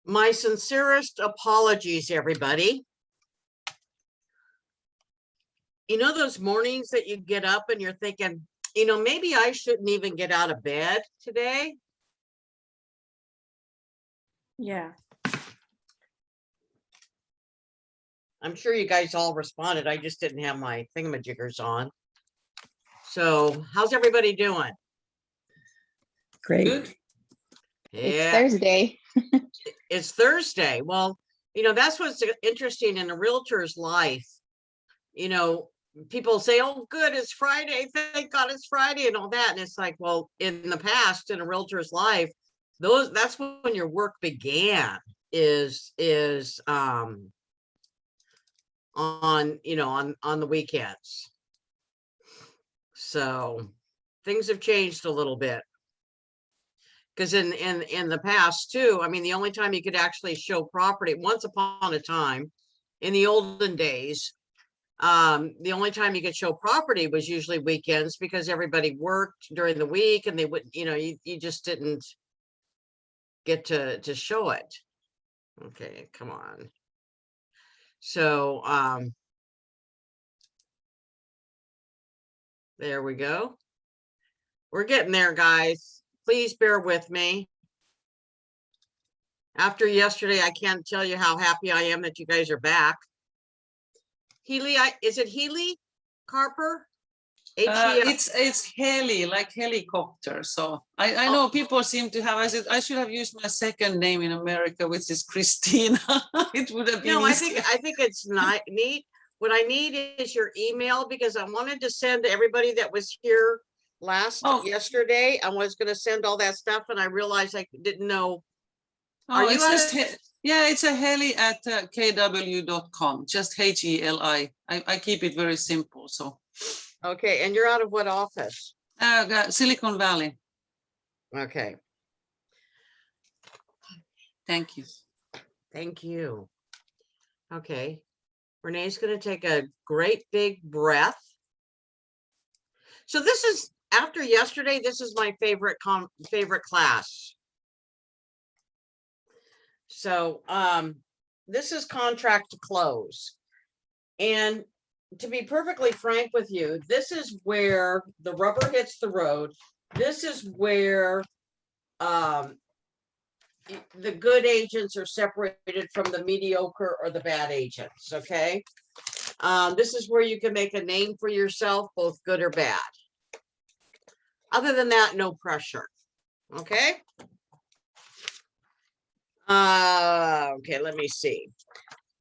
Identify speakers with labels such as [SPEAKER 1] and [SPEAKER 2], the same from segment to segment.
[SPEAKER 1] My sincerest apologies, everybody. You know those mornings that you get up and you're thinking, maybe I shouldn't even get out of bed today?
[SPEAKER 2] Yeah.
[SPEAKER 1] I'm sure you guys all responded. I just didn't have my thingamajiggers on. So how's everybody doing?
[SPEAKER 3] Great.
[SPEAKER 4] Good.
[SPEAKER 2] It's Thursday.
[SPEAKER 1] It's Thursday. Well, that's what's interesting in a realtor's life. People say, oh, good, it's Friday. Thank God it's Friday and all that. And it's like, well, in the past, in a realtor's life, that's when your work began is on the weekends. So things have changed a little bit. Because in the past too, I mean, the only time you could actually show property, once upon a time, in the olden days, the only time you could show property was usually weekends because everybody worked during the week and they would, you just didn't get to show it. Okay, come on. So there we go. We're getting there, guys. Please bear with me. After yesterday, I can't tell you how happy I am that you guys are back. Healy, is it Healy Carper?
[SPEAKER 4] It's heli, like helicopter. So I know people seem to have. I said I should have used my second name in America, which is Christina. It would have been.
[SPEAKER 1] No,
[SPEAKER 4] easier.
[SPEAKER 1] I think it's not neat. What I need is your email because I wanted to send to everybody that was here yesterday. I was going to send all that stuff, and I realized I didn't know.
[SPEAKER 4] Oh, it's just it's a heli at kw.com. Just HELI. I keep it very simple. So.
[SPEAKER 1] Okay, and you're out of what office?
[SPEAKER 4] Silicon Valley.
[SPEAKER 1] Okay.
[SPEAKER 4] Thank you.
[SPEAKER 1] Thank you. Okay. Renee's going to take a great big breath. So this is, after yesterday, this is my favorite class. So this is contract to close. And to be perfectly frank with you, this is where the rubber hits the road. This is where the good agents are separated from the mediocre or the bad agents, okay? This is where you can make a name for yourself, both good or bad. Other than that, no pressure, okay? Okay, let me see.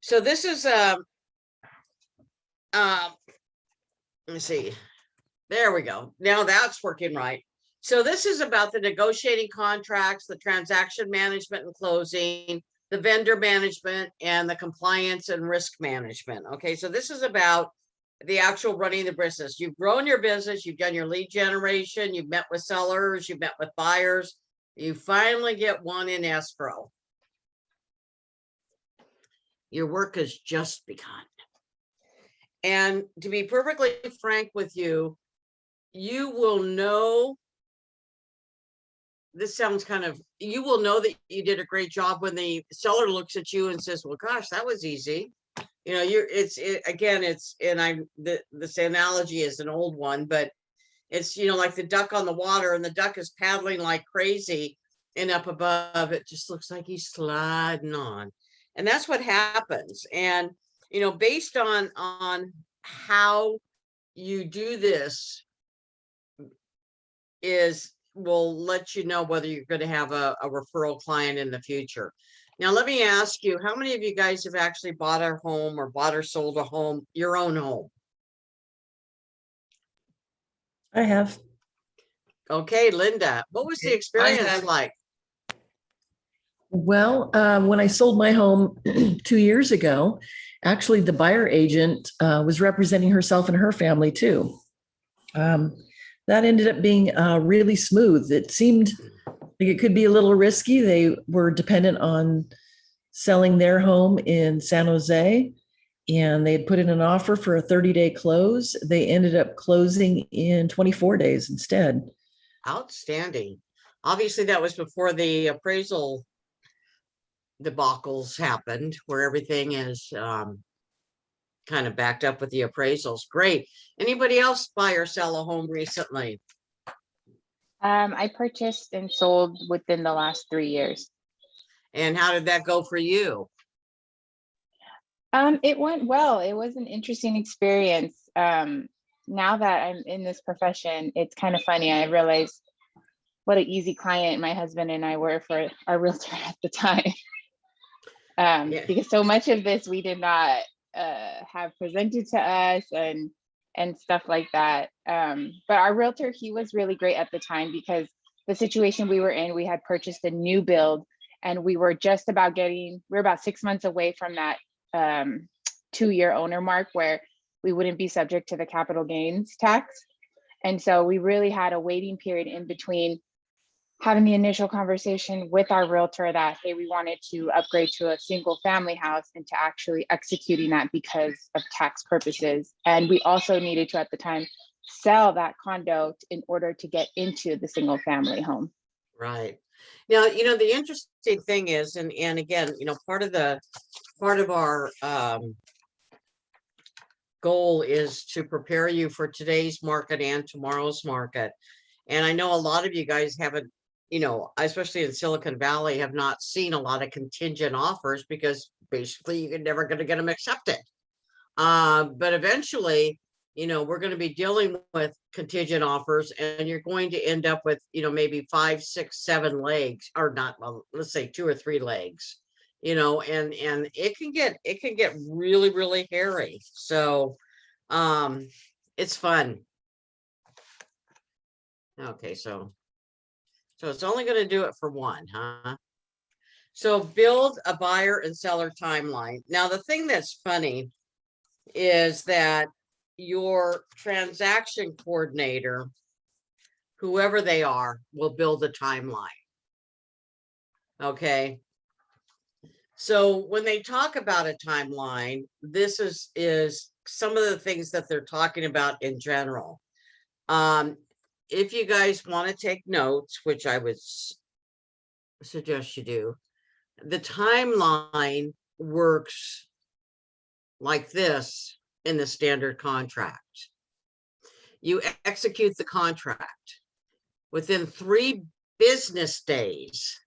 [SPEAKER 1] So this is let me see. There we go. Now that's working right. So this is about the negotiating contracts, the transaction management and closing, the vendor management, and the compliance and risk management. Okay, so this is about the actual running the business. You've grown your business, you've done your lead generation, you've met with sellers, you've met with buyers, you finally get one in escrow. Your work has just begun. And to be perfectly frank with you, you will know, this sounds you will know that you did a great job when the seller looks at you and says, well, gosh, that was easy. This analogy is an old one, but it's, like the duck on the water and the duck is paddling like crazy and up above, it just looks like he's sliding on. And that's what happens. And, based on how you do this will let you know whether you're going to have a referral client in the future. Now, let me ask you, how many of you guys have actually bought a home or bought or sold a home, your own home?
[SPEAKER 3] I have.
[SPEAKER 1] Okay, Linda, what was the experience like?
[SPEAKER 3] Well, when I sold my home 2 years ago, actually the buyer agent was representing herself and her family too. That ended up being really smooth. It seemed like it could be a little risky. They were dependent on selling their home in San Jose, and they had put in an offer for a 30-day close. They ended up closing in 24 days instead.
[SPEAKER 1] Outstanding. Obviously, that was before the appraisal debacles happened where everything is kind of backed up with the appraisals. Great. Anybody else buy or sell a home recently?
[SPEAKER 2] I purchased and sold within the last 3 years.
[SPEAKER 1] And how did that go for you?
[SPEAKER 2] It went well. It was an interesting experience. Now that I'm in this profession, it's kind of funny. I realized what an easy client my husband and I were for our realtor at the time.
[SPEAKER 1] Yeah.
[SPEAKER 2] Because so much of this we did not have presented to us and stuff like that. But our realtor, he was really great at the time because the situation we were in, we had purchased a new build and we were just about we're about 6 months away from that 2-year owner mark where we wouldn't be subject to the capital gains tax. And so we really had a waiting period in between having the initial conversation with our realtor that, hey, we wanted to upgrade to a single family house and to actually executing that because of tax purposes. And we also needed to, at the time, sell that condo in order to get into the single family home.
[SPEAKER 1] Right. Now, the interesting thing is, and again, part of our goal is to prepare you for today's market and tomorrow's market. And I know a lot of you guys haven't, especially in Silicon Valley, have not seen a lot of contingent offers because basically you're never going to get them accepted. But eventually, we're going to be dealing with contingent offers and you're going to end up with, maybe 5, 6, 7 legs, or not, well, let's say 2 or 3 legs, and it can get really, really hairy. So, it's fun. Okay. So it's only going to do it for one, huh? So build a buyer and seller timeline. Now, the thing that's funny is that your transaction coordinator, whoever they are, will build a timeline. Okay. So when they talk about a timeline, this is some of the things that they're talking about in general. If you guys want to take notes, which I would suggest you do, the timeline works like this in the standard contract. You execute the contract. Within 3 business days,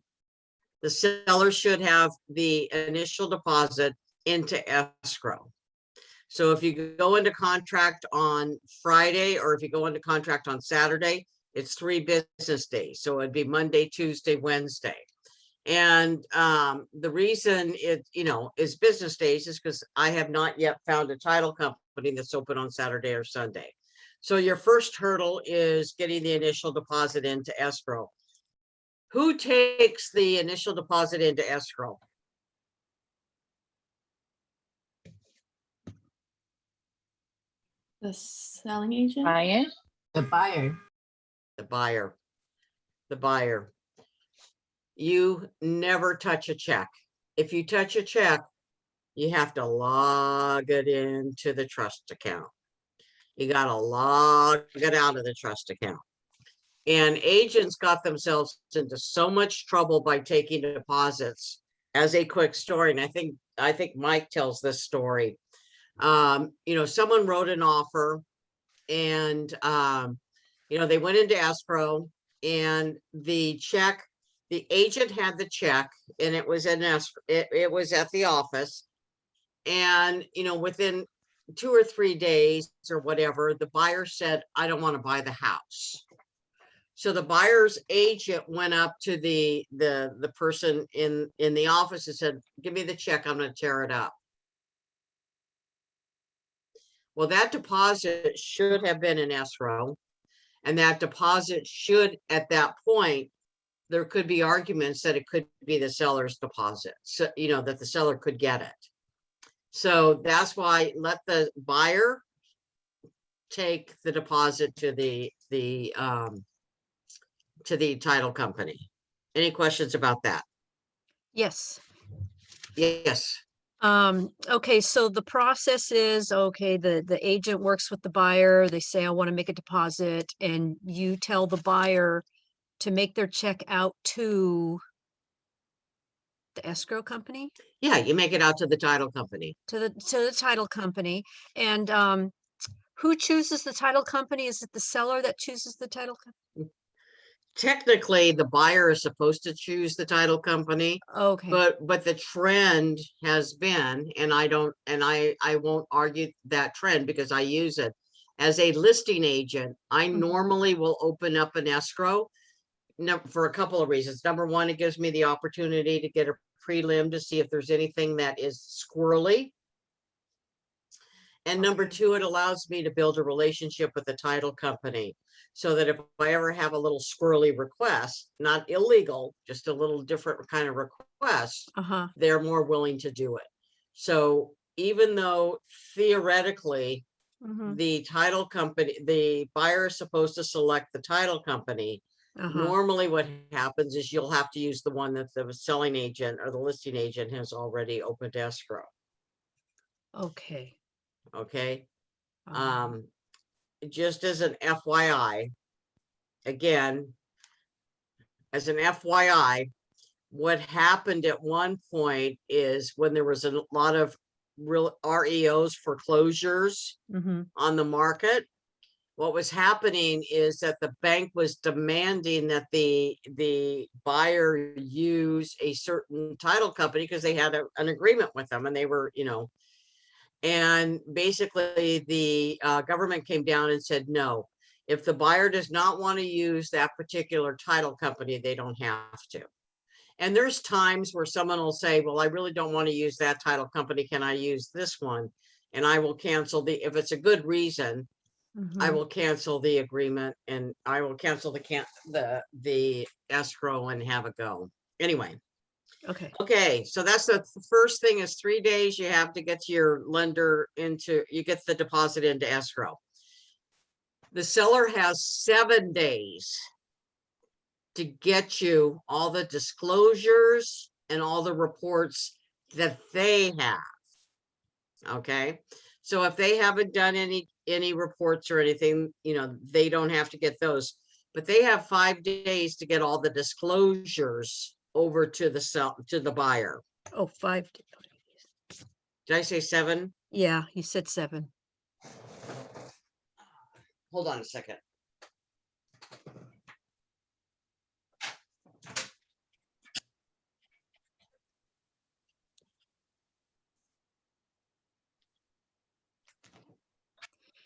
[SPEAKER 1] the seller should have the initial deposit into escrow. So if you go into contract on Friday, or if you go into contract on Saturday, it's 3 business days. So it'd be Monday, Tuesday, Wednesday. And the reason it, is business days is because I have not yet found a title company that's open on Saturday or Sunday. So your first hurdle is getting the initial deposit into escrow. Who takes the initial deposit into escrow?
[SPEAKER 5] The selling agent?
[SPEAKER 2] Client?
[SPEAKER 5] The buyer.
[SPEAKER 1] The buyer. The buyer. You never touch a check. If you touch a check, you have to log it into the trust account. You got to log it out of the trust account. And agents got themselves into so much trouble by taking deposits. As a quick story, and I think Mike tells this story. Someone wrote an offer and they went into escrow, and the agent had the check, and it was in escrow, it was at the office. And within 2 or 3 days or whatever, the buyer said, I don't want to buy the house. So the buyer's agent went up to the person in the office and said, give me the check, I'm going to tear it up. Well, that deposit should have been in escrow, and that deposit should, at that point, there could be arguments that it could be the seller's deposit, so that the seller could get it. So that's why let the buyer take the deposit to the title company. Any questions about that?
[SPEAKER 6] Yes.
[SPEAKER 1] Yes.
[SPEAKER 6] Okay, so the process is, okay, the agent works with the buyer, they say, I want to make a deposit, and you tell the buyer to make their check out to the escrow company?
[SPEAKER 1] Yeah, you make it out to the title company.
[SPEAKER 6] To the title company, and who chooses the title company? Is it the seller that chooses the title company?
[SPEAKER 1] Technically, the buyer is supposed to choose the title company,
[SPEAKER 6] Okay,
[SPEAKER 1] but the trend has been, and I won't argue that trend because I use it as a listing agent. I
[SPEAKER 6] Mhm.
[SPEAKER 1] normally will open up an escrow for a couple of reasons. Number one, it gives me the opportunity to get a prelim to see if there's anything that is squirrely. And number
[SPEAKER 6] Okay.
[SPEAKER 1] two, it allows me to build a relationship with the title company so that if I ever have a little squirrely request, not illegal, just a little different kind of request,
[SPEAKER 6] Uh-huh.
[SPEAKER 1] they're more willing to do it. So even though theoretically
[SPEAKER 6] Mhm.
[SPEAKER 1] the title company, the buyer is supposed to select the title company,
[SPEAKER 6] Uh-huh.
[SPEAKER 1] normally what happens is you'll have to use the one that the selling agent or the listing agent has already opened escrow.
[SPEAKER 6] Okay.
[SPEAKER 1] Okay.
[SPEAKER 6] Um,
[SPEAKER 1] Just as an FYI, again, as an FYI, what happened at one point is when there was a lot of real REOs foreclosures
[SPEAKER 6] mhm.
[SPEAKER 1] on the market, what was happening is that the bank was demanding that the buyer use a certain title company because they had an agreement with them and they were, and basically the government came down and said, no, if the buyer does not want to use that particular title company, they don't have to. And there's times where someone will say, well, I really don't want to use that title company. Can I use this one? And I will cancel if it's a good reason, I
[SPEAKER 6] Mhm.
[SPEAKER 1] will cancel the agreement and I will cancel the escrow and have a go. Anyway,
[SPEAKER 6] Okay.
[SPEAKER 1] okay, so that's the first thing is 3 days you have to get to your lender you get the deposit into escrow. The seller has 7 days to get you all the disclosures and all the reports that they have. Okay, so if they haven't done any reports or anything, they don't have to get those, but they have 5 days to get all the disclosures over to the buyer.
[SPEAKER 6] Oh, 5.
[SPEAKER 1] Did I say 7?
[SPEAKER 6] Yeah, you said 7.
[SPEAKER 1] Hold on a second.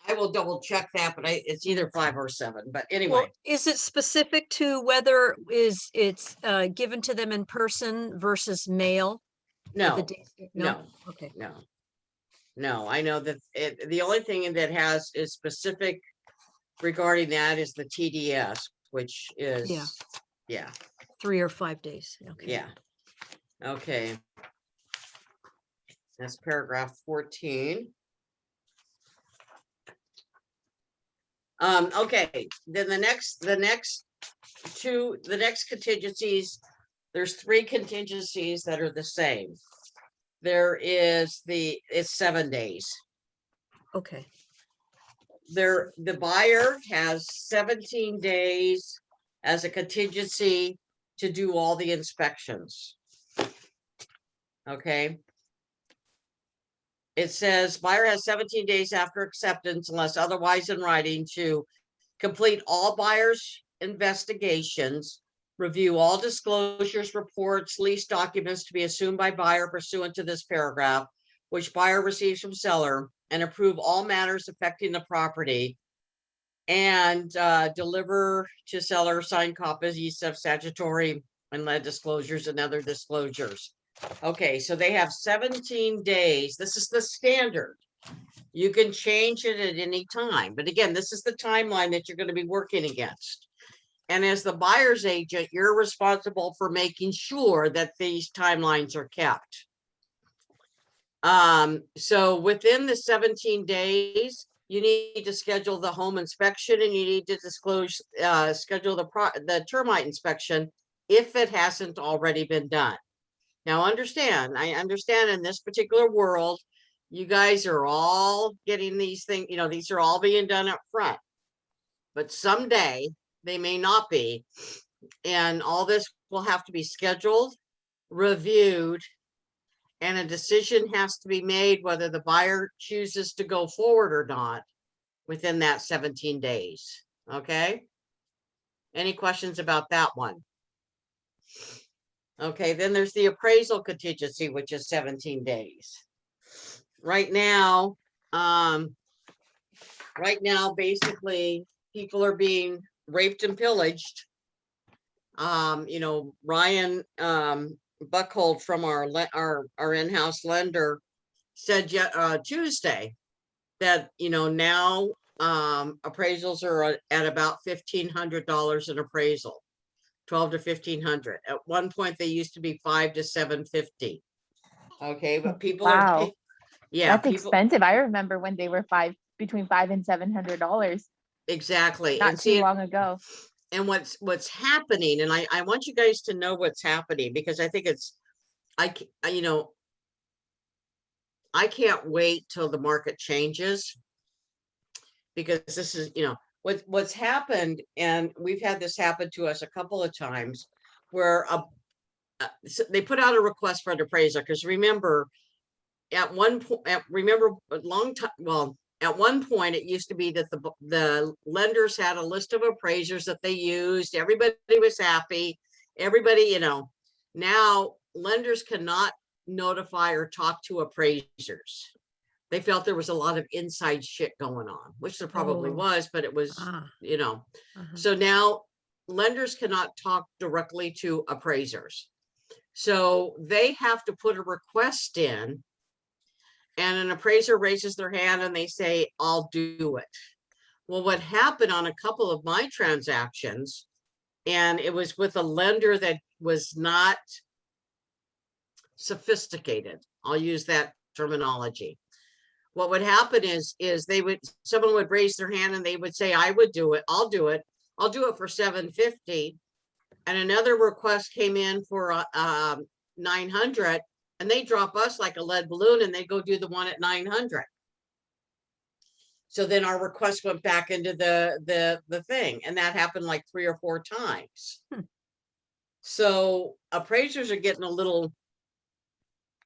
[SPEAKER 1] I will double check that, but it's either 5 or 7. But
[SPEAKER 6] Well,
[SPEAKER 1] anyway,
[SPEAKER 6] is it specific to whether it's given to them in person versus mail? The
[SPEAKER 1] no,
[SPEAKER 6] days-
[SPEAKER 1] no,
[SPEAKER 6] Okay.
[SPEAKER 1] no. I know that the only thing that is specific regarding that is the TDS, which is, yeah,
[SPEAKER 6] 3 or 5 days. Okay.
[SPEAKER 1] yeah. Okay. That's paragraph 14. Okay, then the next contingencies, there's 3 contingencies that are the same. It's 7 days.
[SPEAKER 6] Okay.
[SPEAKER 1] The buyer has 17 days as a contingency to do all the inspections. Okay. It says buyer has 17 days after acceptance unless otherwise in writing to complete all buyer's investigations, review all disclosures, reports, lease documents to be assumed by buyer pursuant to this paragraph, which buyer receives from seller, and approve all matters affecting the property, and deliver to seller signed copies of statutory and lead disclosures and other disclosures. Okay, so they have 17 days. This is the standard. You can change it at any time. But again, this is the timeline that you're going to be working against. And as the buyer's agent, you're responsible for making sure that these timelines are kept. So within the 17 days, you need to schedule the home inspection and you need to schedule the termite inspection if it hasn't already been done. Now I understand in this particular world, you guys are all getting these things, these are all being done up front. But someday they may not be. And all this will have to be scheduled reviewed, and a decision has to be made whether the buyer chooses to go forward or not within that 17 days. Okay? Any questions about that one? Okay, then there's the appraisal contingency, which is 17 days. Right now, basically, people are being raped and pillaged. You know, Ryan Buckhold from our in-house lender said Tuesday that, you know, now appraisals are at about $1,500 an appraisal, 12 to 1,500. At one point, they used to be 5 to 750. Okay, but people are
[SPEAKER 2] Wow.
[SPEAKER 1] yeah,
[SPEAKER 2] That's expensive. I remember when they were between $500 and $700
[SPEAKER 1] exactly.
[SPEAKER 2] not
[SPEAKER 1] And
[SPEAKER 2] too
[SPEAKER 1] see,
[SPEAKER 2] long ago.
[SPEAKER 1] and what's happening, and I want you guys to know what's happening, because I think it's you know, I can't wait till the market changes, because this is, you know, what's happened, and we've had this happen to us a couple of times, where so they put out a request for an appraiser, because remember, at one point, remember a long time, well, at one point it used to be that the lenders had a list of appraisers that they used, everybody was happy, everybody, you know. Now lenders cannot notify or talk to appraisers. They felt there was a lot of inside shit going on, which there probably
[SPEAKER 6] Oh.
[SPEAKER 1] was, but it was,
[SPEAKER 6] Ah,
[SPEAKER 1] you know.
[SPEAKER 6] uh-huh.
[SPEAKER 1] So now lenders cannot talk directly to appraisers. So they have to put a request in, and an appraiser raises their hand and they say, I'll do it. Well, what happened on a couple of my transactions, and it was with a lender that was not sophisticated, I'll use that terminology. What would happen is someone would raise their hand and they would say, I would do it, I'll do it for 750. And another request came in for 900, and they drop us like a lead balloon, and they go do the one at 900. So then our request went back into the thing, and that happened like 3 or 4 times. So appraisers are getting a little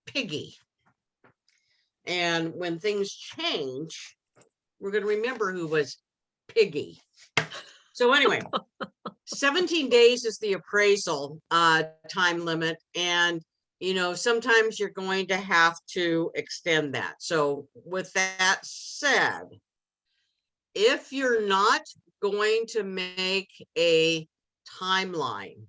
[SPEAKER 1] piggy. And when things change, we're going to remember who was piggy. So anyway, 17 days is the appraisal time limit. And, you know, sometimes you're going to have to extend that. So with that said, if you're not going to make a timeline,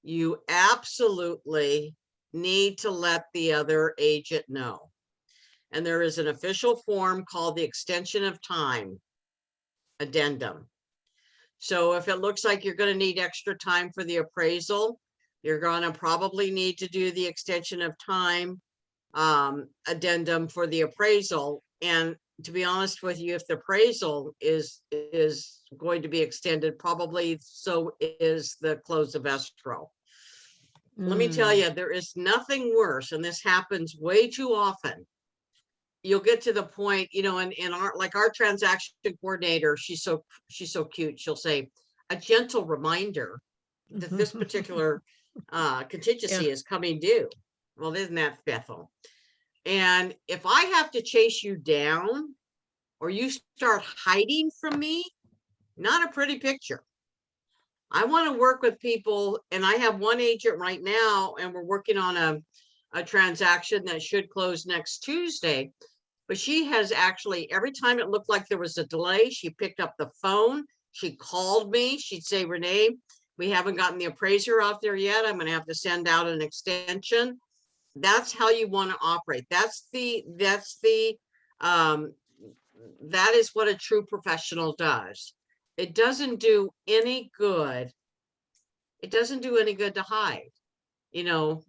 [SPEAKER 1] you absolutely need to let the other agent know. And there is an official form called the extension of time addendum. So if it looks like you're going to need extra time for the appraisal, you're going to probably need to do the extension of time addendum for the appraisal. And to be honest with you, if the appraisal is going to be extended, probably so is the close of escrow. Let me tell you, there is nothing worse, and this happens way too often. You'll get to the point, you know, in our transaction coordinator, she's so cute. She'll say, a gentle reminder that this particular contingency is coming due. Well, isn't that Bethel? And if I have to chase you down, or you start hiding from me, not a pretty picture. I want to work with people, and I have one agent right now, and we're working on a transaction that should close next Tuesday. But she has actually, every time it looked like there was a delay, she picked up the phone, she called me, she'd say, Renee, we haven't gotten the appraiser out there yet. I'm going to have to send out an extension. That's how you want to operate. That is what a true professional does. It doesn't do any good. It doesn't do any good to hide, you know,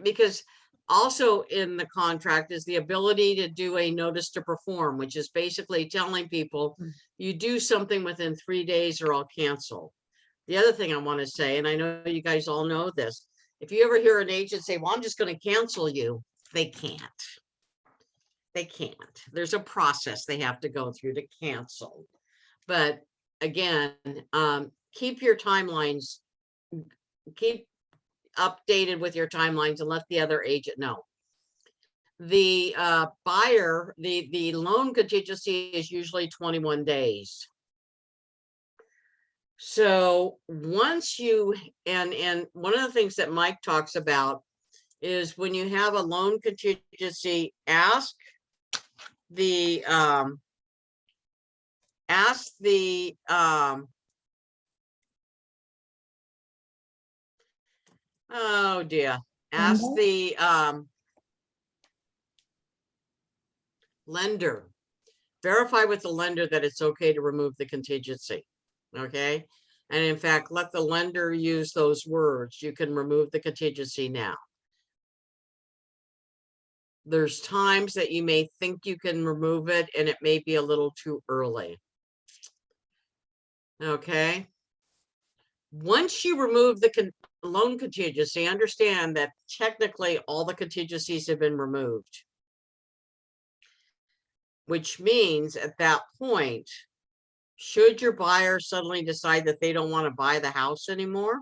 [SPEAKER 1] because also in the contract is the ability to do a notice to perform, which is basically telling people you do something within 3 days or I'll cancel. The other thing I want to say, and I know you guys all know this, if you ever hear an agent say, well, I'm just going to cancel you, they can't. They can't. There's a process they have to go through to cancel. But again, keep your timelines, keep updated with your timelines and let the other agent know. The buyer, the loan contingency is usually 21 days. So once you, and one of the things that Mike talks about is when you have a loan contingency, ask the oh dear, ask the lender, verify with the lender that it's okay to remove the contingency. Okay. And in fact, let the lender use those words. You can remove the contingency now. There's times that you may think you can remove it and it may be a little too early. Okay. Once you remove the loan contingency, understand that technically all the contingencies have been removed. Which means at that point, should your buyer suddenly decide that they don't want to buy the house anymore?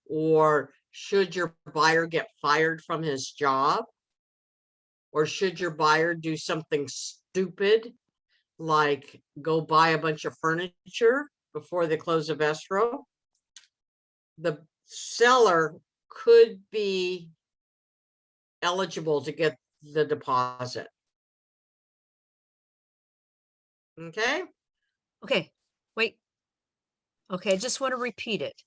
[SPEAKER 1] Or should your buyer get fired from his job? Or should your buyer do something stupid, like go buy a bunch of furniture before the close of escrow? The seller could be eligible to get the deposit. Okay?
[SPEAKER 6] Okay, wait. Okay, I just want to repeat it.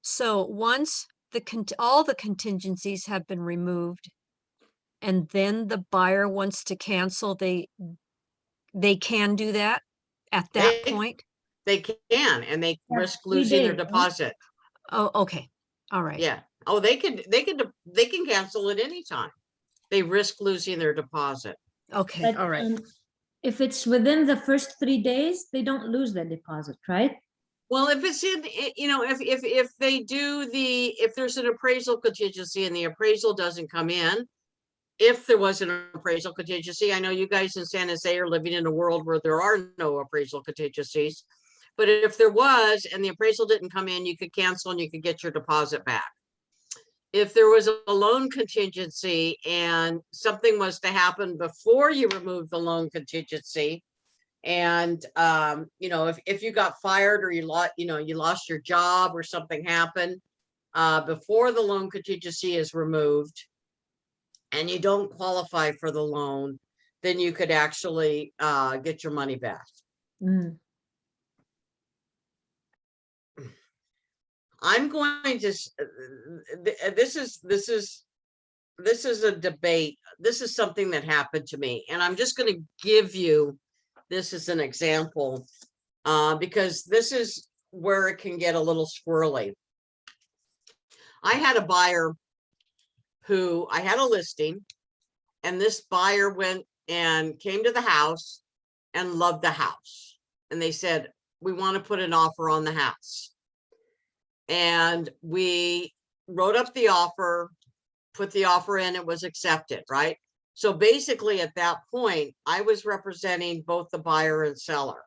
[SPEAKER 6] So once all the contingencies have been removed, and then the buyer wants to cancel, they can do that at that point?
[SPEAKER 1] They can, and they
[SPEAKER 7] Yeah,
[SPEAKER 1] risk
[SPEAKER 7] 3
[SPEAKER 1] losing their
[SPEAKER 7] days, right?
[SPEAKER 1] deposit.
[SPEAKER 6] Oh, okay. All right.
[SPEAKER 1] Yeah. Oh, they can cancel at any time. They risk losing their deposit.
[SPEAKER 6] Okay,
[SPEAKER 7] But,
[SPEAKER 6] all right.
[SPEAKER 7] if it's within the first 3 days, they don't lose their deposit, right?
[SPEAKER 1] Well, if it's in, you know, if they do if there's an appraisal contingency and the appraisal doesn't come in, if there was an appraisal contingency, I know you guys in San Jose are living in a world where there are no appraisal contingencies. But if there was and the appraisal didn't come in, you could cancel and you could get your deposit back. If there was a loan contingency and something was to happen before you remove the loan contingency, and you know, if you got fired or you lost your job or something happened before the loan contingency is removed and you don't qualify for the loan, then you could actually get your money back.
[SPEAKER 7] Mm.
[SPEAKER 1] I'm going to this is a debate. This is something that happened to me, and I'm just going to give you this as an example because this is where it can get a little squirrely. I had a buyer who I had a listing, and this buyer went and came to the house and loved the house, and they said, we want to put an offer on the house. And we wrote up the offer, put the offer in, it was accepted, right? So basically at that point, I was representing both the buyer and seller,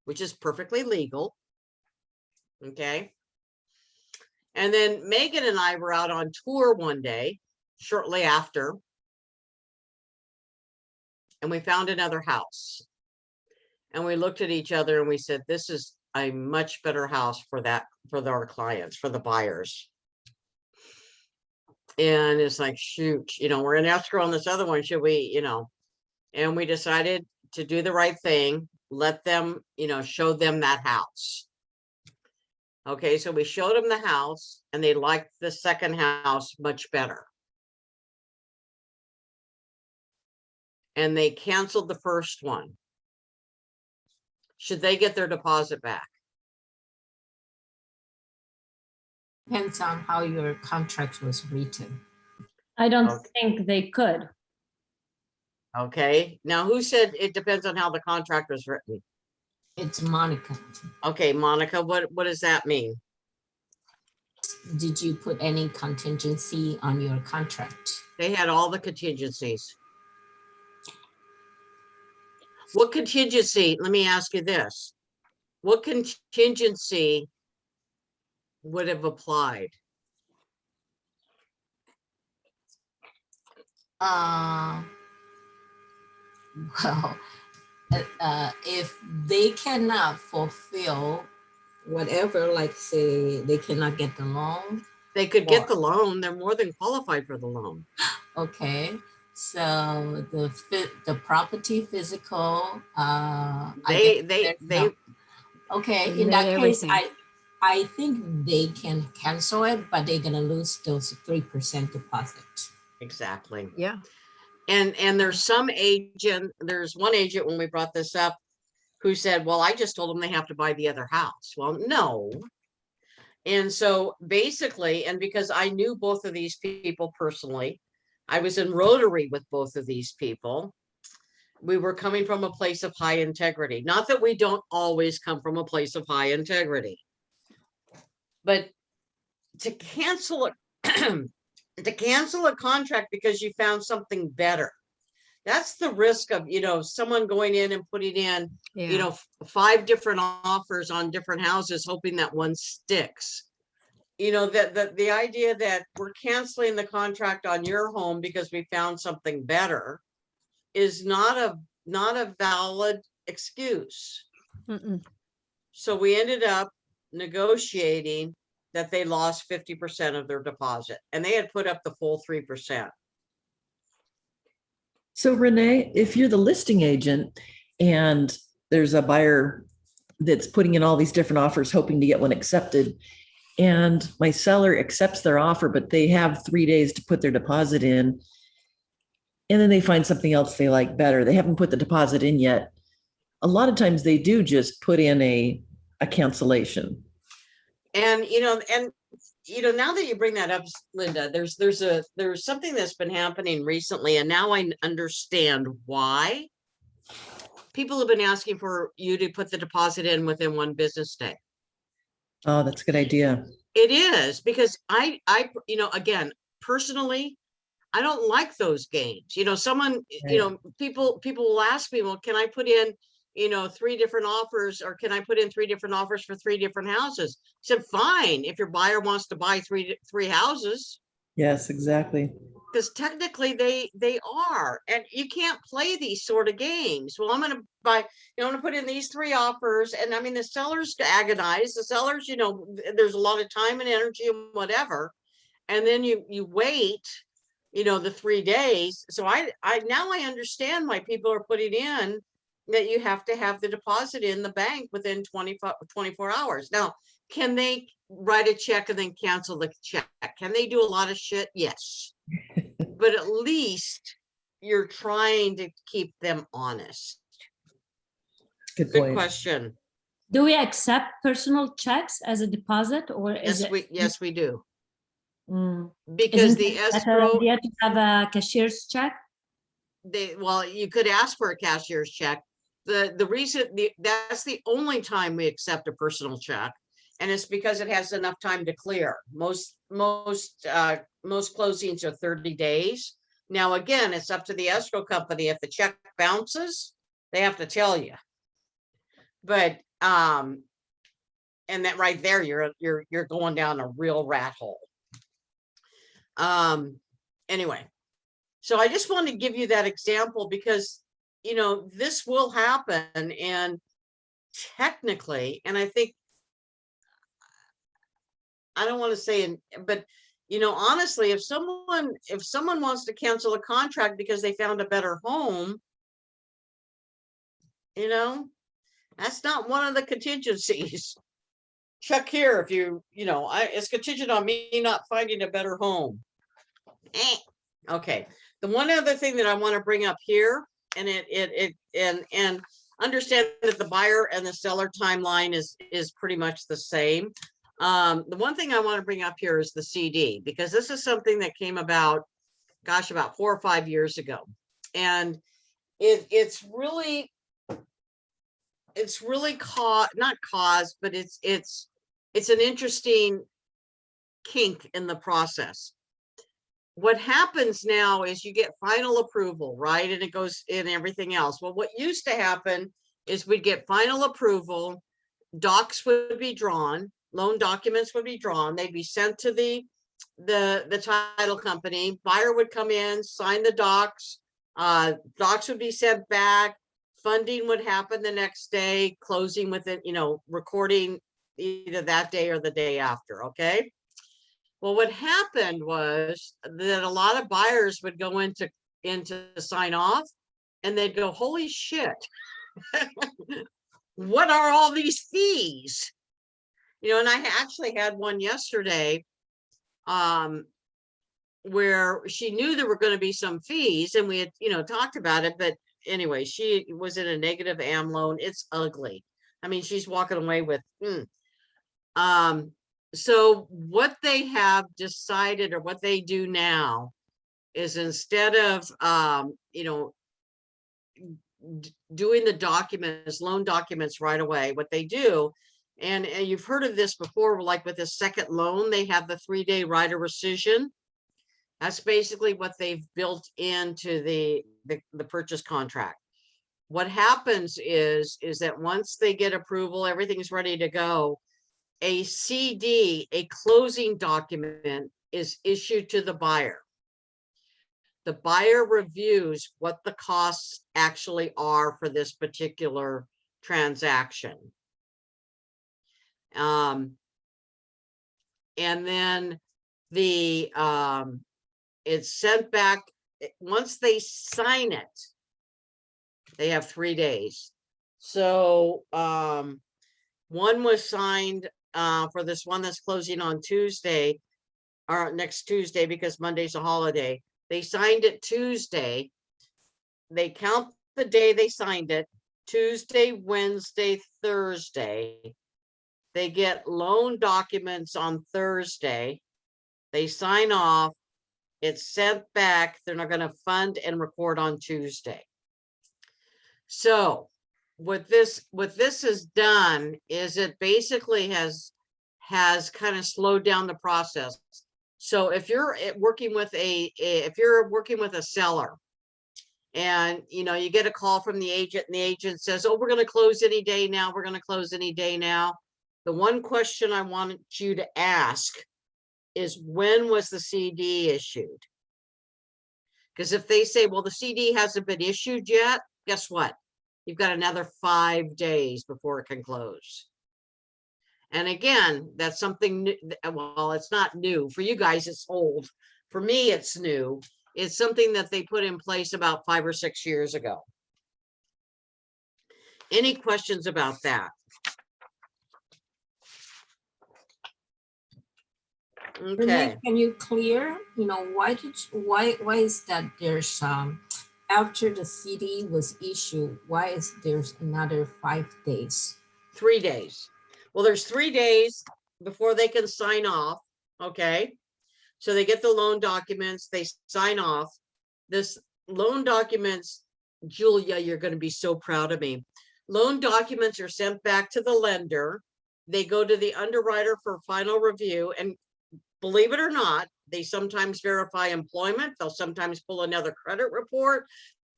[SPEAKER 1] which is perfectly legal. Okay. And then Megan and I were out on tour one day, shortly after, and we found another house. And we looked at each other and we said, this is a much better house for our clients, for the buyers. And it's like, shoot, you know, we're in escrow on this other one. Should we, you know, and we decided to do the right thing, let them, you know, show them that house. Okay, so we showed them the house and they liked the second house much better. And they canceled the first one. Should they get their deposit back?
[SPEAKER 5] Depends on how your contract was written.
[SPEAKER 7] I don't
[SPEAKER 1] Okay.
[SPEAKER 7] think they could.
[SPEAKER 1] Okay, now who said it depends on how the contract was written?
[SPEAKER 5] It's Monica.
[SPEAKER 1] Okay, Monica, what does that mean?
[SPEAKER 5] Did you put any contingency on your contract?
[SPEAKER 1] They had all the contingencies. What contingency, let me ask you this. What contingency would have applied?
[SPEAKER 5] Uh, well, if they cannot fulfill whatever, like say they cannot get the loan,
[SPEAKER 1] They could get
[SPEAKER 5] or-
[SPEAKER 1] the loan. They're more than qualified for the loan.
[SPEAKER 5] okay. So the property physical, I
[SPEAKER 1] They,
[SPEAKER 5] guess
[SPEAKER 1] they,
[SPEAKER 5] there's
[SPEAKER 1] they,
[SPEAKER 5] no. Okay, in
[SPEAKER 6] Admit
[SPEAKER 5] that case,
[SPEAKER 6] everything.
[SPEAKER 5] I think they can cancel it, but they're gonna lose those 3% deposit.
[SPEAKER 1] exactly.
[SPEAKER 6] Yeah.
[SPEAKER 1] And there's some agent, there's one agent when we brought this up who said, well, I just told them they have to buy the other house. Well, no. And so basically, and because I knew both of these people personally, I was in Rotary with both of these people. We were coming from a place of high integrity. Not that we don't always come from a place of high integrity, but to cancel it, to cancel a contract because you found something better. That's the risk of, someone going in and putting in,
[SPEAKER 6] Yeah.
[SPEAKER 1] 5 different offers on different houses, hoping that one sticks. That the idea that we're canceling the contract on your home because we found something better is not a valid excuse.
[SPEAKER 6] Mm-mm.
[SPEAKER 1] So we ended up negotiating that they lost 50% of their deposit, and they had put up the full 3%.
[SPEAKER 3] So Renee, if you're the listing agent and there's a buyer that's putting in all these different offers, hoping to get one accepted, and my seller accepts their offer, but they have 3 days to put their deposit in, and then they find something else they like better. They haven't put the deposit in yet. A lot of times they do just put in a cancellation.
[SPEAKER 1] And now that you bring that up, Linda, there's something that's been happening recently, and now I understand why people have been asking for you to put the deposit in within 1 business day.
[SPEAKER 3] Oh, that's a good idea.
[SPEAKER 1] It is, because I again, personally, I don't like those games. Someone,
[SPEAKER 3] Right.
[SPEAKER 1] people will ask me, well, can I put in, 3 different offers, or can I put in 3 different offers for 3 different houses? I said, fine, if your buyer wants to buy three houses,
[SPEAKER 3] Yes, exactly.
[SPEAKER 1] because technically they are, and you can't play these sort of games. Well, I'm going to buy, I'm going to put in these 3 offers, and I mean, the sellers agonize. The sellers, there's a lot of time and energy and whatever, and then you wait, the 3 days. So I now I understand why people are putting in that you have to have the deposit in the bank within 24 hours. Now, can they write a check and then cancel the check? Can they do a lot of shit? Yes. But at least you're trying to keep them honest.
[SPEAKER 3] Good
[SPEAKER 1] Good
[SPEAKER 3] point.
[SPEAKER 1] question.
[SPEAKER 7] Do we accept personal checks as a deposit, or is it?
[SPEAKER 1] Yes, we do.
[SPEAKER 7] Mm.
[SPEAKER 1] Because
[SPEAKER 7] Isn't
[SPEAKER 1] the
[SPEAKER 7] it better
[SPEAKER 1] escrow,
[SPEAKER 7] idea to have a cashier's check?
[SPEAKER 1] you could ask for a cashier's check. The reason, that's the only time we accept a personal check, and it's because it has enough time to clear. Most closings are 30 days. Now, again, it's up to the escrow company. If the check bounces, they have to tell you. But and that right there, you're going down a real rat hole. Anyway, so I just wanted to give you that example because this will happen, and technically, and I think, I don't want to say, but honestly, if someone wants to cancel a contract because they found a better home, that's not one of the contingencies. Check here if it's contingent on me not finding a better home. Okay. The one other thing that I want to bring up here, and and understand that the buyer and the seller timeline is pretty much the same. The one thing I want to bring up here is the CD, because this is something that came about, gosh, about 4 or 5 years ago. And it's really not caused, but it's an interesting kink in the process. What happens now is you get final approval, right? And it goes in everything else. Well, what used to happen is we'd get final approval, docs would be drawn, loan documents would be drawn, they'd be sent to the the title company. Buyer would come in, sign the docs. Docs would be sent back. Funding would happen the next day, closing within, recording either that day or the day after. Okay. Well, what happened was that a lot of buyers would go into sign off, and they'd go, "Holy shit, what are all these fees?" And I actually had one yesterday, where she knew there were going to be some fees, and we had, talked about it. But anyway, she was in a negative AM loan. It's ugly. I mean, she's walking away with, so what they have decided, or what they do now, is instead of, doing the documents, loan documents right away, what they do, and you've heard of this before, like with a second loan, they have the 3-day right of rescission. That's basically what they've built into the purchase contract. What happens is that once they get approval, everything's ready to go. A CD, a closing document, is issued to the buyer. The buyer reviews what the costs actually are for this particular transaction. And then it's sent back. Once they sign it, they have 3 days. So one was signed for this one that's closing on Tuesday, or next Tuesday, because Monday's a holiday. They signed it Tuesday. They count the day they signed it, Tuesday, Wednesday, Thursday. They get loan documents on Thursday. They sign off. It's sent back. They're not going to fund and record on Tuesday. So what this has done is it basically has kind of slowed down the process. So if you're working with a seller, and you get a call from the agent, and the agent says, "Oh, we're going to close any day now. We're going to close any day now." The one question I want you to ask is, when was the CD issued? Because if they say, "Well, the CD hasn't been issued yet," guess what? You've got another 5 days before it can close. And again, that's something new. Well, it's not new. For you guys, it's old. For me, it's new. It's something that they put in place about 5 or 6 years ago. Any questions about that?
[SPEAKER 5] Renee,
[SPEAKER 1] Okay.
[SPEAKER 5] can you clear, why is that there's, after the CD was issued, why is there's another 5 days?
[SPEAKER 1] 3 days. Well, there's 3 days before they can sign off. Okay. So they get the loan documents, they sign off. This loan documents, Julia, you're going to be so proud of me. Loan documents are sent back to the lender. They go to the underwriter for final review. And believe it or not, they sometimes verify employment. They'll sometimes pull another credit report.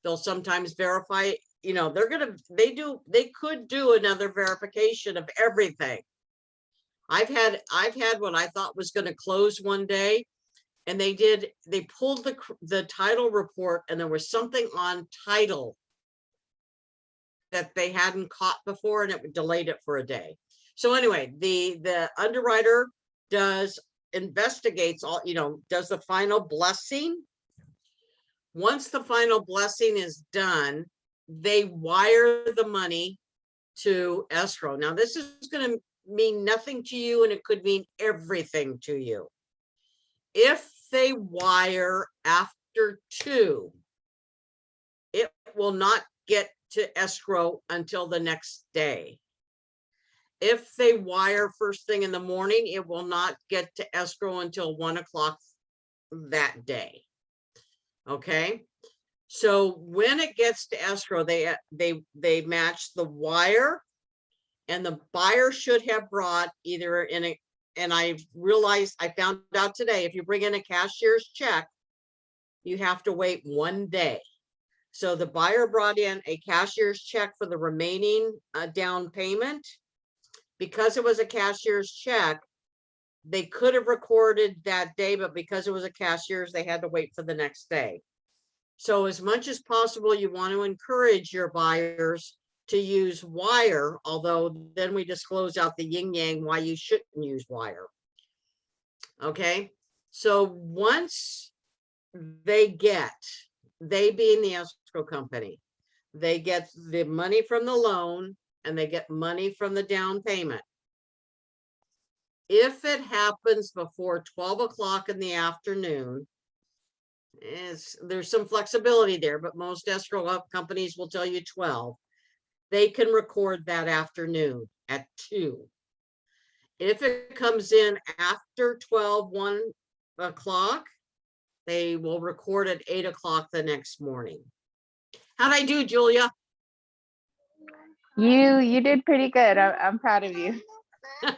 [SPEAKER 1] They'll sometimes verify, they could do another verification of everything. I've had what I thought was going to close one day, and they pulled the title report, and there was something on title that they hadn't caught before, and it delayed it for a day. So anyway, the underwriter investigates all, does the final blessing. Once the final blessing is done, they wire the money to escrow. Now, this is going to mean nothing to you, and it could mean everything to you. If they wire after 2, it will not get to escrow until the next day. If they wire first thing in the morning, it will not get to escrow until 1 o'clock that day. Okay. So when it gets to escrow, they match the wire, and the buyer should have brought either and I found out today, if you bring in a cashier's check, you have to wait 1 day. So the buyer brought in a cashier's check for the remaining down payment. Because it was a cashier's check, they could have recorded that day, but because it was a cashier's, they had to wait for the next day. So as much as possible, you want to encourage your buyers to use wire, although then we disclose out the yin yang why you shouldn't use wire. Okay, so once they being the escrow company, they get the money from the loan and they get money from the down payment. If it happens before 12 o'clock in the afternoon, there's some flexibility there, but most escrow companies will tell you 12. They can record that afternoon at 2. If it comes in after 1 o'clock, they will record at 8 o'clock the next morning. How'd I do, Julia?
[SPEAKER 2] You did pretty good. I'm proud of you.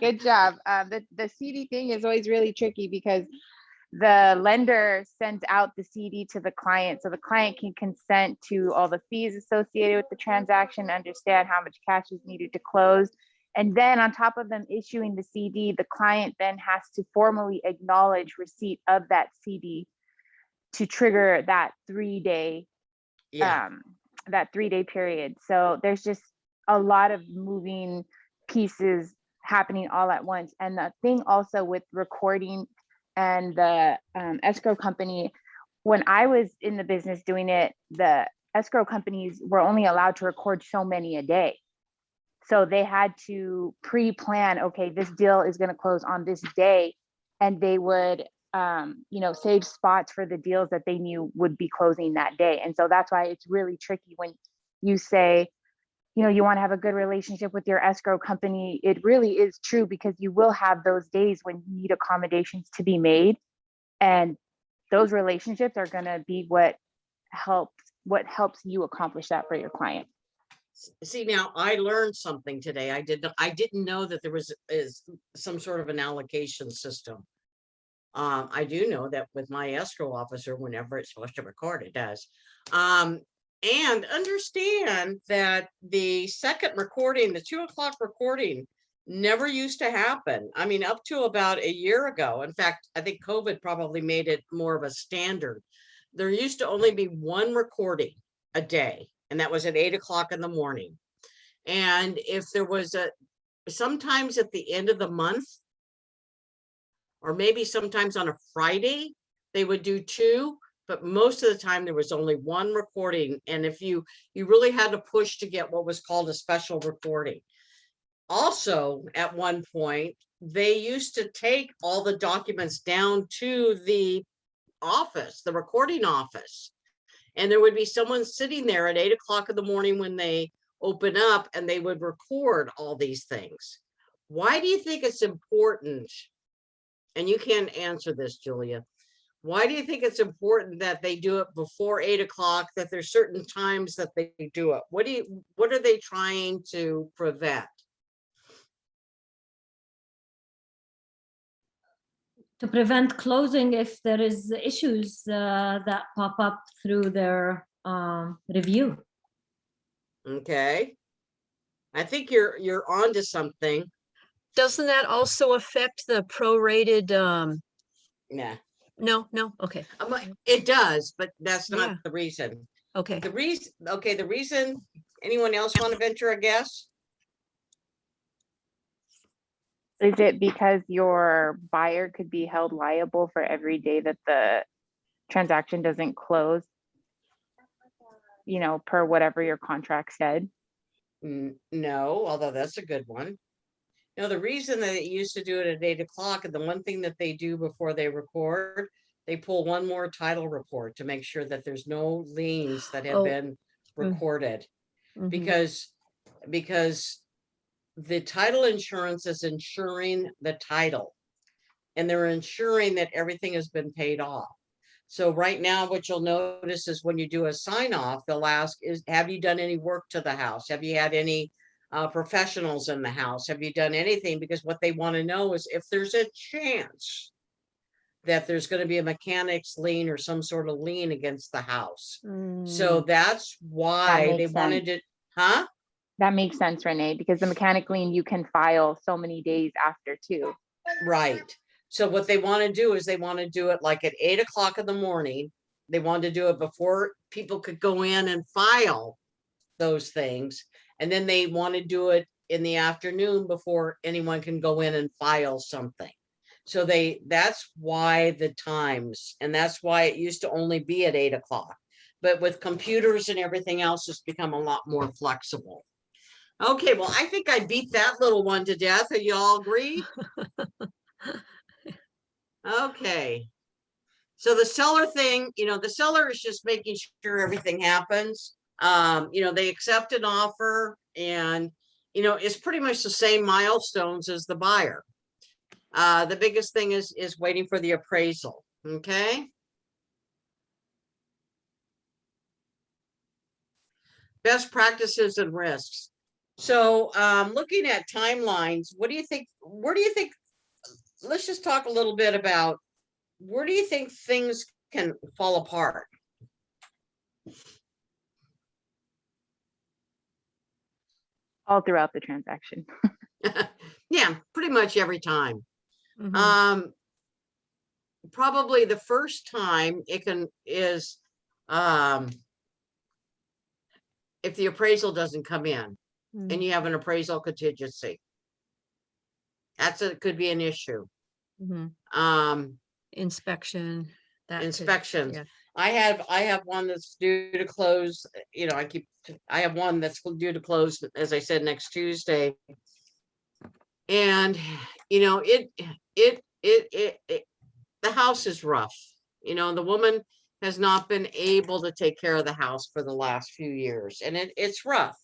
[SPEAKER 2] Good job. The CD thing is always really tricky because the lender sends out the CD to the client, so the client can consent to all the fees associated with the transaction, understand how much cash is needed to close. And then on top of them issuing the CD, the client then has to formally acknowledge receipt of that CD to trigger that 3-day that 3-day period. So there's just a lot of moving pieces happening all at once. And the thing also with recording and the escrow company, when I was in the business doing it, the escrow companies were only allowed to record so many a day. So they had to pre-plan, okay, this deal is going to close on this day, and they would save spots for the deals that they knew would be closing that day. And so that's why it's really tricky when you say, you want to have a good relationship with your escrow company. It really is true, because you will have those days when you need accommodations to be made. And those relationships are going to be what helps you accomplish that for your client.
[SPEAKER 1] See, now I learned something today. I didn't know that there is some sort of an allocation system. I do know that with my escrow officer, whenever it's supposed to record, it does. And understand that the second recording, the 2 o'clock recording, never used to happen. I mean, up to about a year ago. In fact, I think COVID probably made it more of a standard. There used to only be one recording a day, and that was at 8 o'clock in the morning. And if there was sometimes at the end of the month, or maybe sometimes on a Friday, they would do 2. But most of the time there was only one recording. And if you really had to push to get what was called a special recording. Also, at one point, they used to take all the documents down to the office, the recording office. And there would be someone sitting there at 8 o'clock in the morning when they open up, and they would record all these things. Why do you think it's important? And you can't answer this, Julia. Why do you think it's important that they do it before 8 o'clock, that there's certain times that they do it? What are they trying to prevent?
[SPEAKER 7] To prevent closing if there is issues that pop up through their review.
[SPEAKER 1] Okay. I think you're onto something.
[SPEAKER 6] Doesn't that also affect the prorated?
[SPEAKER 1] Yeah.
[SPEAKER 6] No, okay.
[SPEAKER 1] It does, but that's not
[SPEAKER 6] Yeah.
[SPEAKER 1] the reason.
[SPEAKER 6] Okay.
[SPEAKER 1] The reason, anyone else want to venture a guess?
[SPEAKER 2] Is it because your buyer could be held liable for every day that the transaction doesn't close, per whatever your contract said?
[SPEAKER 1] No, although that's a good one. No, the reason that they used to do it at 8 o'clock, and the one thing that they do before they record, they pull one more title report to make sure that there's no liens that have been recorded.
[SPEAKER 6] Mhm.
[SPEAKER 1] Because the title insurance is insuring the title, and they're ensuring that everything has been paid off. So right now, what you'll notice is when you do a sign off, they'll ask, have you done any work to the house? Have you had any professionals in the house? Have you done anything? Because what they want to know is if there's a chance that there's going to be a mechanic's lien or some sort of lien against the house. So that's why they wanted it. Huh?
[SPEAKER 2] That makes sense, Renee, because the mechanic lien you can file so many days after too.
[SPEAKER 1] Right. So what they want to do is they want to do it like at 8 o'clock in the morning. They want to do it before people could go in and file those things. And then they want to do it in the afternoon before anyone can go in and file something. So that's why the times, and that's why it used to only be at 8 o'clock. But with computers and everything else, it's become a lot more flexible. Okay, well, I think I beat that little one to death. Are you all agree? Okay. So the seller thing, the seller is just making sure everything happens. They accept an offer and, it's pretty much the same milestones as the buyer. The biggest thing is waiting for the appraisal. Okay. Best practices and risks. So looking at timelines, what do you think? Where do you think? Let's just talk a little bit about where do you think things can fall apart?
[SPEAKER 2] All throughout the transaction.
[SPEAKER 1] Yeah, pretty much every time.
[SPEAKER 6] Mhm.
[SPEAKER 1] Probably the first time is if the appraisal doesn't come in and you have an appraisal contingency. Could be an issue.
[SPEAKER 6] Mhm. Inspection.
[SPEAKER 1] Inspections.
[SPEAKER 6] Yeah.
[SPEAKER 1] I have one that's due to close, I have one that's due to close, as I said, next Tuesday. And, the house is rough. The woman has not been able to take care of the house for the last few years, and it's rough.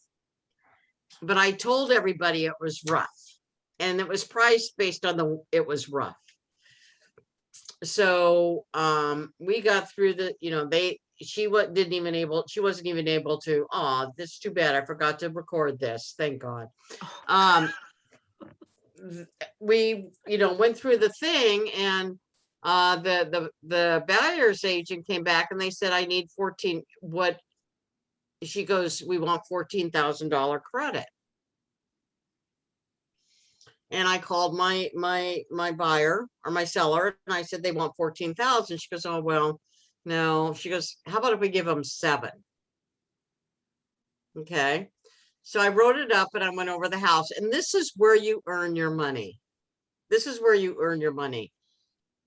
[SPEAKER 1] But I told everybody it was rough, and it was priced based on it was rough. So we got through she wasn't even able to, that's too bad, I forgot to record this, thank God. We went through the thing, and the buyer's agent came back and they said, I need 14, what she goes, we want $14,000 credit. And I called my buyer or my seller, and I said, they want 14,000. She goes, oh, well, no. She goes, how about if we give them 7? Okay. So I wrote it up and I went over the house, and this is where you earn your money. This is where you earn your money.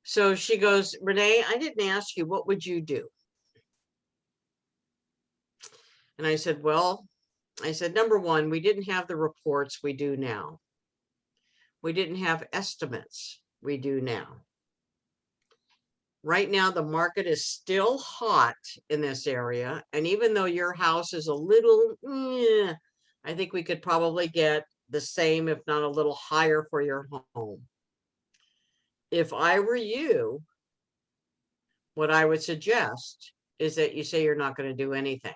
[SPEAKER 1] So she goes, Renee, I didn't ask you, what would you do? And I said, number one, we didn't have the reports we do now. We didn't have estimates we do now. Right now, the market is still hot in this area. And even though your house is a little, I think we could probably get the same, if not a little higher, for your home. If I were you, what I would suggest is that you say you're not going to do anything.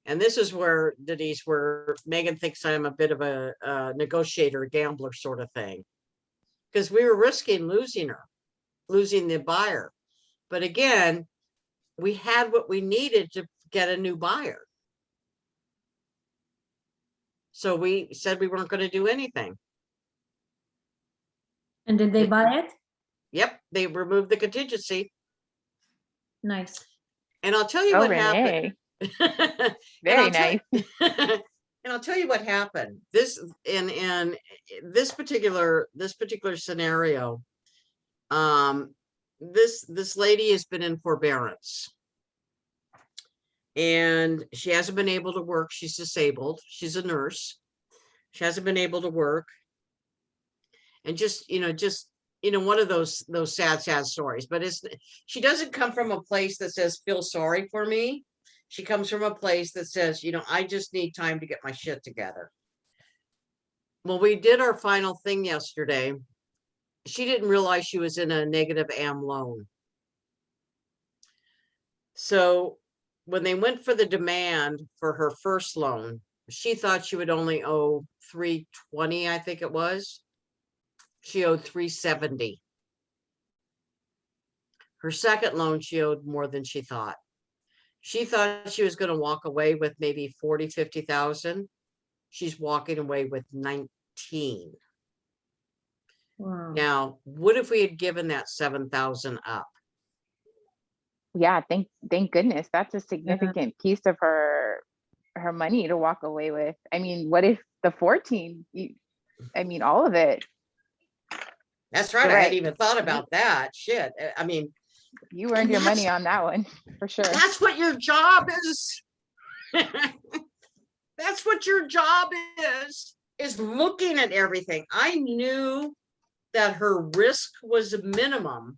[SPEAKER 1] And this is where, Denise, where Megan thinks I'm a bit of a negotiator, gambler sort of thing. Because we were risking losing the buyer. But again, we had what we needed to get a new buyer. So we said we weren't going to do anything.
[SPEAKER 7] And did they buy it?
[SPEAKER 1] Yep, they removed the contingency.
[SPEAKER 7] Nice.
[SPEAKER 1] And I'll tell you what happened.
[SPEAKER 2] Very nice.
[SPEAKER 1] And I'll tell you what happened. This in this particular scenario, this lady has been in forbearance, and she hasn't been able to work. She's disabled. She's a nurse. She hasn't been able to work, and just one of those sad stories. But she doesn't come from a place that says feel sorry for me. She comes from a place that says, I just need time to get my shit together. Well, we did our final thing yesterday. She didn't realize she was in a negative AM loan. So when they went for the demand for her first loan, she thought she would only owe $320, I think it was. She owed $370. Her second loan, she owed more than she thought. She thought she was going to walk away with maybe 40, 50,000. She's walking away with 19.
[SPEAKER 7] Wow.
[SPEAKER 1] Now, what if we had given that 7,000 up?
[SPEAKER 2] Yeah, thank goodness. That's a significant piece of her money to walk away with. I mean, what if the 14? I mean, all of it.
[SPEAKER 1] That's right.
[SPEAKER 2] You're
[SPEAKER 1] I hadn't
[SPEAKER 2] right.
[SPEAKER 1] even thought about that. Shit. I mean,
[SPEAKER 2] You earned
[SPEAKER 1] and
[SPEAKER 2] your money
[SPEAKER 1] that's-
[SPEAKER 2] on that one for sure.
[SPEAKER 1] that's what your job is. That's what your job is looking at everything. I knew that her risk was a minimum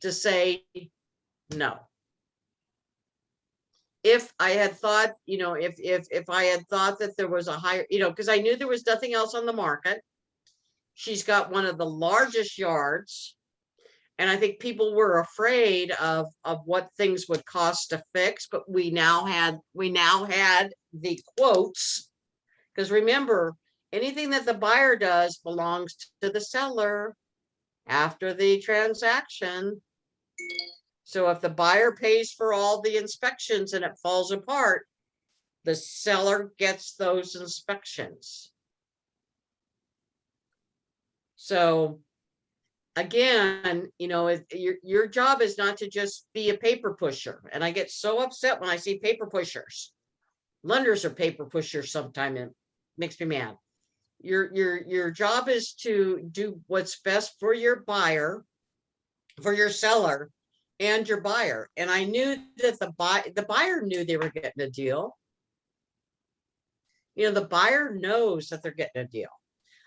[SPEAKER 1] to say no. If I had thought, you know, if I had thought that there was a higher, you know, because I knew there was nothing else on the market. She's got one of the largest yards. And I think people were afraid of what things would cost to fix, but we now had the quotes. Because remember, anything that the buyer does belongs to the seller after the transaction. So if the buyer pays for all the inspections and it falls apart, the seller gets those inspections. So again, you know, your job is not to just be a paper pusher. And I get so upset when I see paper pushers. Lenders are paper pushers sometimes, and it makes me mad. Your job is to do what's best for your buyer, for your seller, and your buyer. And I knew that the buyer knew they were getting a deal. You know, the buyer knows that they're getting a deal.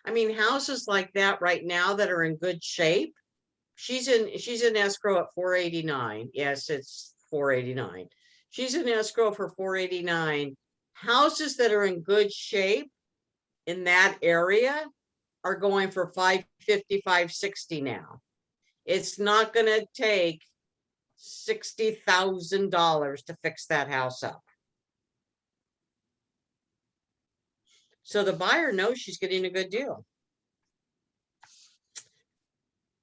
[SPEAKER 1] I mean, houses like that right now that are in good shape. She's in escrow at 489. Yes, it's 489. She's in escrow for 489. Houses that are in good shape in that area are going for 550, 560 now. It's not going to take $60,000 to fix that house up. So the buyer knows she's getting a good deal.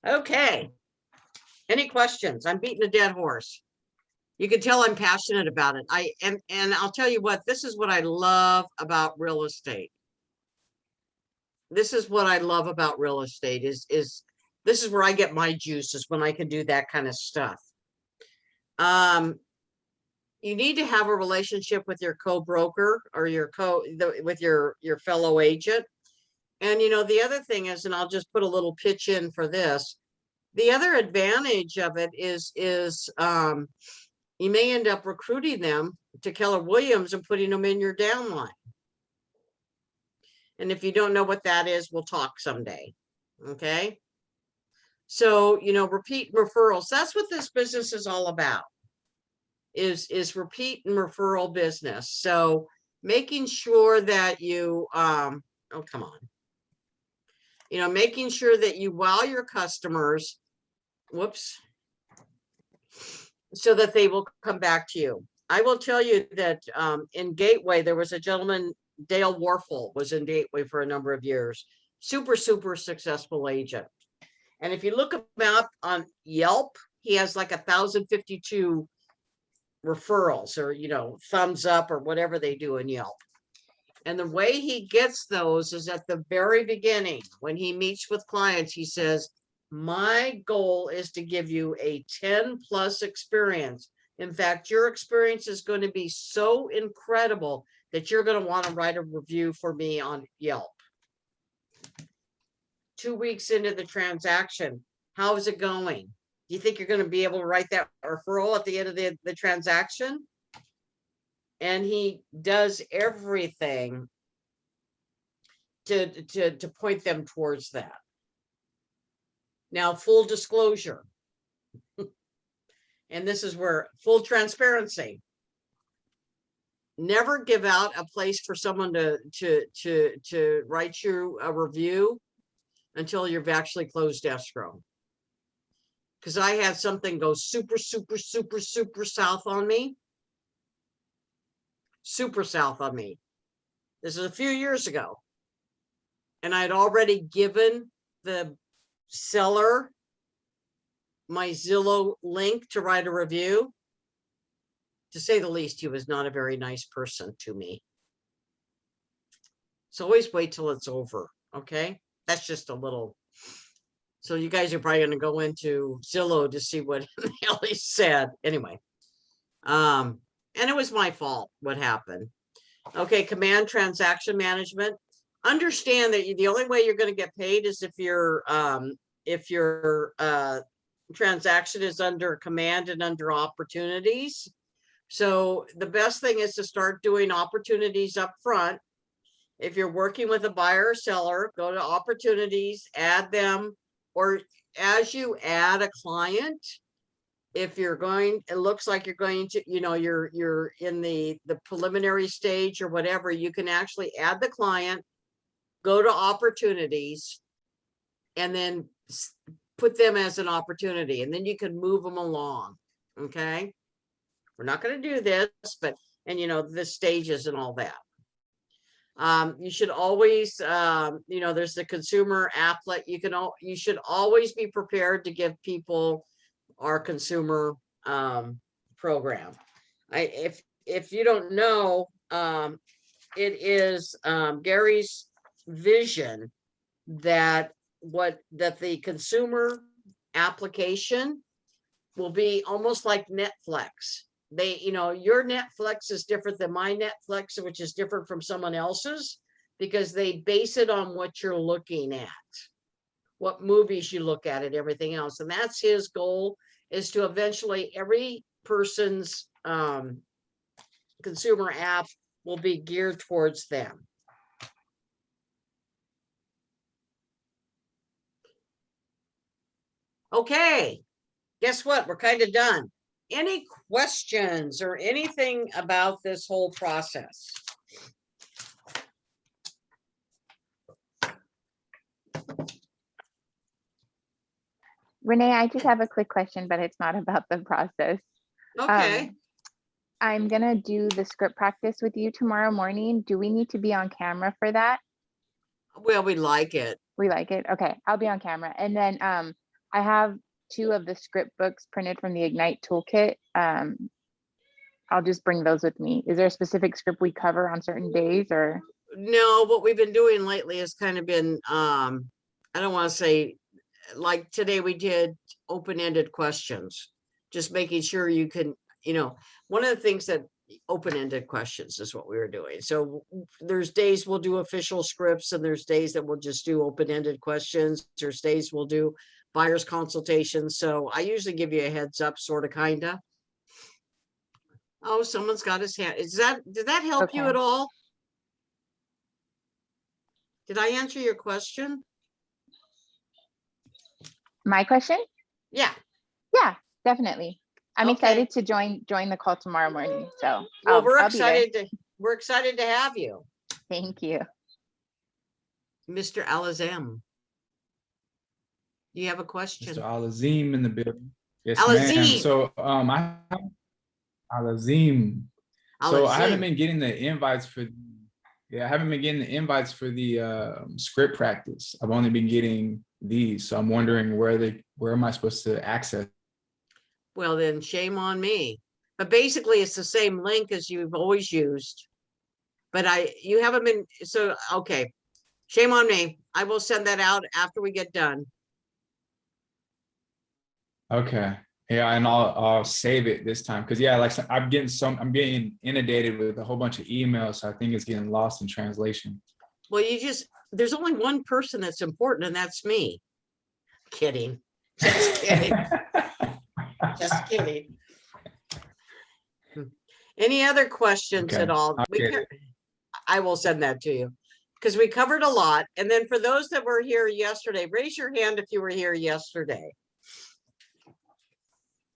[SPEAKER 1] Okay. Any questions? I'm beating a dead horse. You can tell I'm passionate about it. And I'll tell you what, this is what I love about real estate. This is what I love about real estate is this is where I get my juices when I can do that kind of stuff. You need to have a relationship with your co-broker or with your fellow agent. And you know, the other thing is, and I'll just put a little pitch in for this. The other advantage of it is you may end up recruiting them to Keller Williams and putting them in your downline. And if you don't know what that is, we'll talk someday. Okay. So, you know, repeat referrals. That's what this business is all about. Is repeat and referral business. So making sure that you oh, come on. You know, making sure that you wow your customers, whoops, so that they will come back to you. I will tell you that in Gateway, there was a gentleman, Dale Warfel, was in Gateway for a number of years. Super, super successful agent. And if you look him up on Yelp, he has like 1,052 referrals or, you know, thumbs up or whatever they do in Yelp. And the way he gets those is at the very beginning. When he meets with clients, he says, my goal is to give you a 10 plus experience. In fact, your experience is going to be so incredible that you're going to want to write a review for me on Yelp. 2 weeks into the transaction, how is it going? Do you think you're going to be able to write that referral at the end of the transaction? And he does everything to point them towards that. Now, full disclosure, and this is where full transparency. Never give out a place for someone to write you a review until you've actually closed escrow. Because I had something go super, super, super, super south on me. Super south on me. This is a few years ago. And I'd already given the seller my Zillow link to write a review. To say the least, he was not a very nice person to me. So always wait till it's over, okay? that's just a little. So you guys are probably going to go into Zillow to see what Ellie said. Anyway, and it was my fault what happened. Okay, command transaction management. Understand that the only way you're going to get paid is if your transaction is under command and under opportunities. So the best thing is to start doing opportunities up front. If you're working with a buyer or seller, go to opportunities, add them, or as you add a client, if you're going, it looks like you're going to, you're in the preliminary stage or whatever, you can actually add the client, go to opportunities, and then put them as an opportunity, and then you can move them along. Okay. We're not going to do this, but, and the stages and all that. You should always, there's the consumer applet. You should always be prepared to give people our consumer program. If you don't know, it is Gary's vision that the consumer application will be almost like Netflix. Your Netflix is different than my Netflix, which is different from someone else's, because they base it on what you're looking at, what movies you look at, and everything else. And that's his goal, is to eventually every person's consumer app will be geared towards them. Okay, guess what? We're kind of done. Any questions or anything about this whole process?
[SPEAKER 2] Renee, I just have a quick question, but it's not about the process.
[SPEAKER 1] Okay.
[SPEAKER 2] I'm gonna do the script practice with you tomorrow morning. Do we need to be on camera for that?
[SPEAKER 1] Well, we like it.
[SPEAKER 2] We like it. Okay, I'll be on camera. And then I have 2 of the script books printed from the Ignite toolkit. I'll just bring those with me. Is there a specific script we cover on certain days, or?
[SPEAKER 1] No, what we've been doing lately has kind of been, I don't want to say, like today we did open-ended questions, just making sure you can, one of the things that open-ended questions is what we were doing. So there's days we'll do official scripts, and there's days that we'll just do open-ended questions. There's days we'll do buyer's consultations. So I usually give you a heads up, sort of, kind of. Oh, someone's got his hand. Did that help you
[SPEAKER 2] Okay.
[SPEAKER 1] at all? Did I answer your question?
[SPEAKER 2] My question?
[SPEAKER 1] Yeah.
[SPEAKER 2] Yeah, definitely. I'm
[SPEAKER 1] Okay.
[SPEAKER 2] excited to join the call tomorrow morning. So
[SPEAKER 1] Well, we're
[SPEAKER 2] I'll be there.
[SPEAKER 1] excited to have you,
[SPEAKER 2] Thank you.
[SPEAKER 1] Mr. Alazem. You have a question?
[SPEAKER 8] Mr. Alazim in the building. Yes,
[SPEAKER 1] Alazim.
[SPEAKER 8] ma'am. So I have Alazim. So I haven't been getting the invites for the script practice. I've only been getting these. So I'm wondering where am I supposed to access?
[SPEAKER 1] Well, then shame on me. But basically it's the same link as you've always used. But you haven't been, so okay. Shame on me. I will send that out after we get done.
[SPEAKER 8] Okay. Yeah, and I'll save it this time, because yeah, like I'm being inundated with a whole bunch of emails, so I think it's getting lost in translation.
[SPEAKER 1] Well, there's only one person that's important, and that's me. Kidding. Just kidding. Just kidding. Any other questions at all? I will send that to you, because we covered a lot. And then for those that were here yesterday, raise your hand if you were here yesterday.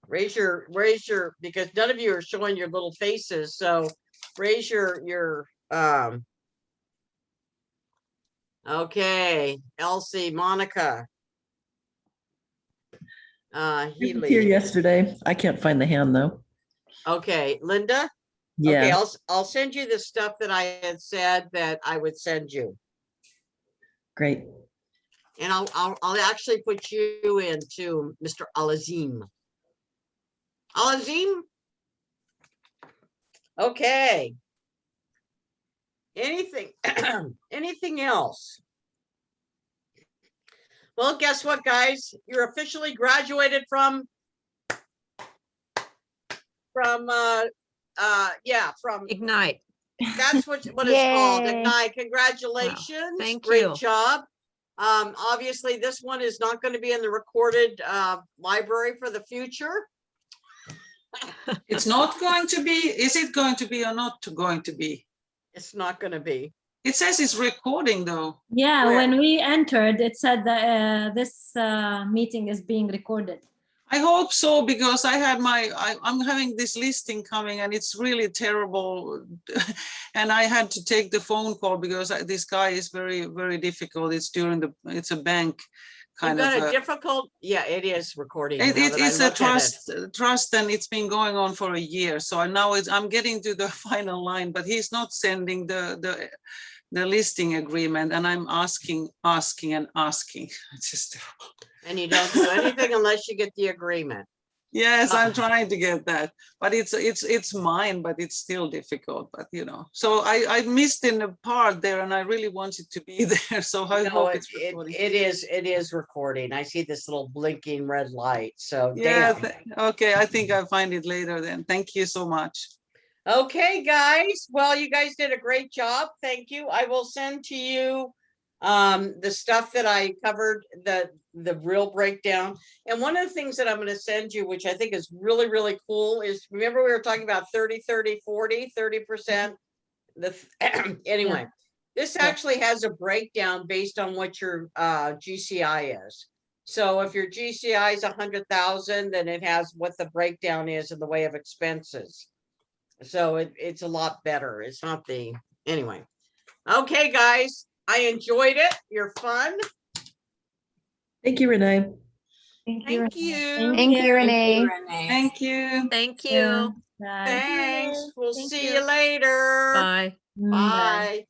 [SPEAKER 1] Raise your, because none of you are showing your little faces. So raise your okay, Elsie, Monica.
[SPEAKER 3] I was here
[SPEAKER 1] Healy.
[SPEAKER 3] yesterday. I can't find the hand though.
[SPEAKER 1] Okay, Linda.
[SPEAKER 3] Yeah.
[SPEAKER 1] Okay, I'll send you the stuff that I had said that I would send you.
[SPEAKER 3] Great.
[SPEAKER 1] And I'll actually put you into Mr. Alazim. Alazim? Okay. Anything else? Well, guess what, guys? You're officially graduated from
[SPEAKER 6] Ignite.
[SPEAKER 1] that's what it's called.
[SPEAKER 2] Yay.
[SPEAKER 1] Ignite. Congratulations.
[SPEAKER 6] Thank
[SPEAKER 1] Great
[SPEAKER 6] you.
[SPEAKER 1] job. Obviously this one is not going to be in the recorded library for the future.
[SPEAKER 4] It's not going to be, is it going to be or not going to be?
[SPEAKER 1] It's not going to be.
[SPEAKER 4] It says it's recording though.
[SPEAKER 7] Yeah,
[SPEAKER 1] Where?
[SPEAKER 7] when we entered, it said that this meeting is being recorded.
[SPEAKER 4] I hope so, because I'm having this listing coming and it's really terrible. And I had to take the phone call because this guy is very, very difficult. It's it's a bank
[SPEAKER 1] You've
[SPEAKER 4] kind of.
[SPEAKER 1] got a difficult, yeah, it is recording.
[SPEAKER 4] It's a
[SPEAKER 1] look at it.
[SPEAKER 4] trust, and it's been going on for a year. So now I'm getting to the final line, but he's not sending the listing agreement, and I'm asking. It's just terrible.
[SPEAKER 1] And you don't do anything unless you get the agreement.
[SPEAKER 4] Yes, I'm trying to get that, but it's mine, but it's still difficult. But so I missed in the part there, and I really wanted to be there. So I
[SPEAKER 1] No,
[SPEAKER 4] hope it's recording.
[SPEAKER 1] it is recording. I see this little blinking red light. So
[SPEAKER 4] Yeah.
[SPEAKER 1] damn.
[SPEAKER 4] Okay. I think I'll find it later then. Thank you so much.
[SPEAKER 1] Okay, guys. Well, you guys did a great job. Thank you. I will send to you the stuff that I covered, the real breakdown. And one of the things that I'm going to send you, which I think is really, really cool, is remember we were talking about 30, 30, 40, 30%. Anyway, this actually has a breakdown based on what your GCI is. So if your GCI is 100,000, then it has what the breakdown is in the way of expenses. So it's a lot better. It's not anyway. Okay, guys, I enjoyed it. You're fun.
[SPEAKER 3] Thank you, Renee.
[SPEAKER 2] Thank you.
[SPEAKER 1] Thank you.
[SPEAKER 2] Thank you, Renee.
[SPEAKER 5] Renee.
[SPEAKER 4] Thank you.
[SPEAKER 6] Thank
[SPEAKER 7] Yeah.
[SPEAKER 6] you.
[SPEAKER 7] Bye.
[SPEAKER 1] Thanks. We'll
[SPEAKER 7] Thank
[SPEAKER 1] see
[SPEAKER 7] you.
[SPEAKER 1] you later.
[SPEAKER 6] Bye.
[SPEAKER 7] Bye.
[SPEAKER 1] Bye.